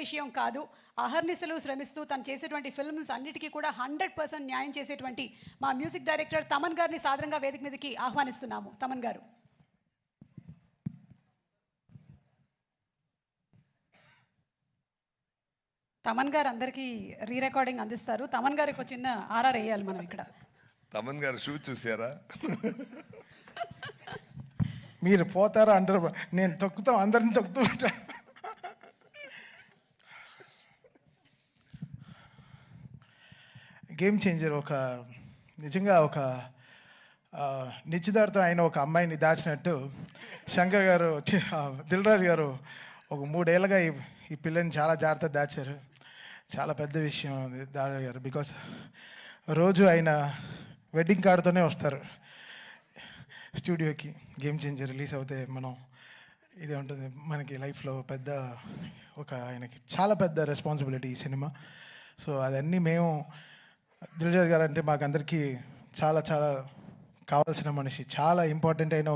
విషయం కాదు. అహర్నిశలు శ్రమిస్తూ తను చేసేటువంటి ఫిల్మ్స్ అన్నిటికీ కూడా 100% న్యాయం చేసేటువంటి మా మ్యూజిక్ డైరెక్టర్ తమన్ గారిని సాదరంగా వేదిక మీదకి ఆహ్వానిస్తున్నాము. తమన్ గారు. తమన్ గారు అందరికీ రీ రికార్డింగ్ అందిస్తారు. తమన్ గారికి ఒక చిన్న ఆర్ఆర్ వేయాలి మనం ఇక్కడ. తమన్ గారు షూ చూసారా? మీరు పోతారా అంటారు, నేను తొక్కుతాం, అందరిని తొక్కుతూ ఉంటా. గేమ్ చేంజర్ నిజంగా ఒక నిశ్చితార్థం అయిన ఒక అమ్మాయిని దాచినట్టు శంకర్ గారు, దిల్ రాజు గారు ఒక 3 ఏళ్ళగా ఈ పిల్లని చాలా జాగ్రత్తగా దాచారు. చాలా పెద్ద విషయం దాచి గారు. బికాస్ రోజు ఆయన వెడ్డింగ్ కార్డుతోనే వస్తారు స్టూడియోకి. గేమ్ చేంజర్ రిలీజ్ అవుతే ఇది ఉంటుంది మనకి లైఫ్లో పెద్ద ఆయనకి చాలా పెద్ద రెస్పాన్సిబిలిటీ ఈ సినిమా. సో అదన్నీ మేము దిల్రాజు గారు అంటే మాకందరికీ చాలా చాలా కావాల్సిన మనిషి, చాలా ఇంపార్టెంట్ అయిన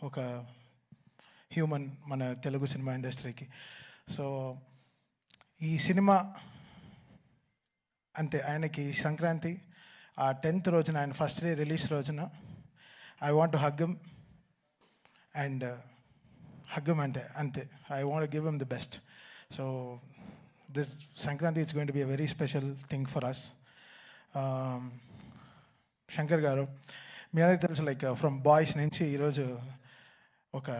ఒక హ్యూమన్ మన తెలుగు సినిమా ఇండస్ట్రీకి. సో ఈ సినిమా అంతే, ఆయనకి సంక్రాంతి ఆ 10th రోజున, ఆయన ఫస్ట్ డే రిలీజ్ రోజున I want to hug him and hug him అంతే. I want give him the best. So this Sankranti it's going to be a very special thing for us. Shankar garu, మీ అందరికి తెలుసు, లైక్ ఫ్రమ్ బాయ్స్ నుంచి ఈరోజు ఒక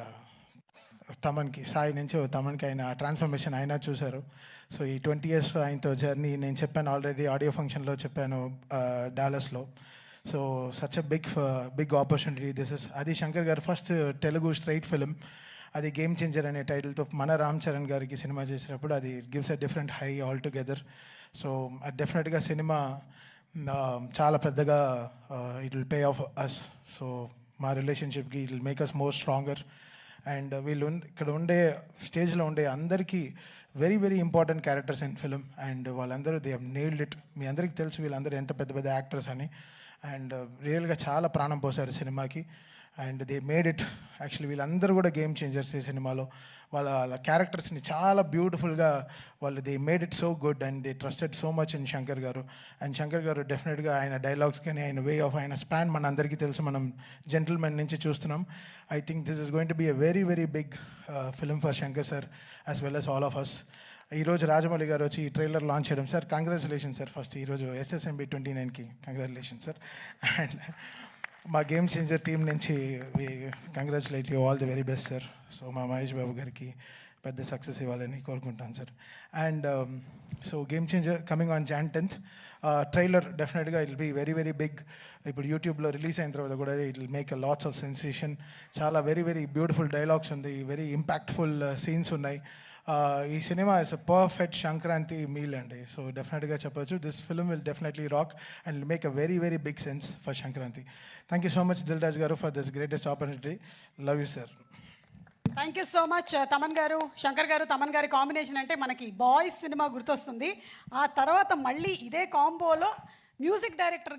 తమన్కి, సాయి నుంచి తమన్కి ఆయన ట్రాన్స్ఫర్మేషన్ అయినా చూశారు. సో ఈ 20 years ఆయనతో జర్నీ నేను చెప్పాను ఆల్రెడీ, ఆడియో ఫంక్షన్లో చెప్పాను డాలస్లో. So such a big opportunity this is. అది Shankar garu first Telugu straight film, అది గేమ్ చేంజర్ అనే టైటిల్తో మన రామ్ చరణ్ గారికి సినిమా చేసినప్పుడు అది gives a different high all together. So డెఫినెట్గా సినిమా చాలా పెద్దగా it will pay off us. So మా రిలేషన్షిప్కి it will make us more stronger. And ఇక్కడ స్టేజ్లో ఉండే అందరికీ very very important characters in film. And వాళ్ళందరూ దే హ్యావ్ నెయిల్డ్ ఇట్. మీ అందరికీ తెలుసు వీళ్ళందరూ ఎంత పెద్ద పెద్ద యాక్టర్స్ అని. అండ్ రియల్గా చాలా ప్రాణం పోసారు సినిమాకి. And they made it. Actually వీళ్ళందరూ కూడా గేమ్ చేంజర్స్ ఈ సినిమాలో. వాళ్ళ క్యారెక్టర్స్ని చాలా బ్యూటిఫుల్గా they made it so good. And they trusted so much in Shankar గారు. అండ్ శంకర్ గారు డెఫినెట్గా ఆయన డైలాగ్స్ కానీ, ఆయన వే ఆఫ్, ఆయన స్పాన్ మన అందరికీ తెలుసు, మనం జెంటిల్మెన్ నుంచి చూస్తున్నాం. I think this is going to be a very very big film for Shankar sir as well as all of us. ఈరోజు రాజమౌళి గారు వచ్చి ఈ ట్రైలర్ లాంచ్ చేయడం, సార్ కంగ్రాచులేషన్ సార్. ఫస్ట్ ఈరోజు SSMB 29కి కంగ్రాచులేషన్ సార్. అండ్ మా game changer team నుంచి we congratulate you, all the very best sir. So మా మహేష్ బాబు గారికి పెద్ద సక్సెస్ ఇవ్వాలని కోరుకుంటాను sir. And so game changer coming on Jan 10th. Trailer డెఫినెట్గా it will be very very big. ఇప్పుడు యూట్యూబ్లో రిలీజ్ అయిన తర్వాత కూడా ఇట్ విల్ మేక్ అ లాట్స్ ఆఫ్ సెన్సేషన్. చాలా వెరీ వెరీ బ్యూటిఫుల్ డైలాగ్స్ ఉంది, వెరీ ఇంపాక్ట్ఫుల్ సీన్స్ ఉన్నాయి. ఈ cinema is a perfect Sankranti meal అండి. సో డెఫినెట్గా చెప్పొచ్చు this film will definitely rock and make a very very big sense for Sankranti. Thank you so much Dil Raju garu for this greatest opportunity. Love you sir. Thank you so much Thaman గారు. శంకర్ గారు తమన్ గారి combination అంటే మనకి boys cinema గుర్తొస్తుంది. ఆ తర్వాత మళ్ళీ ఇదే కాంబోలో మ్యూజిక్ డైరెక్టర్గా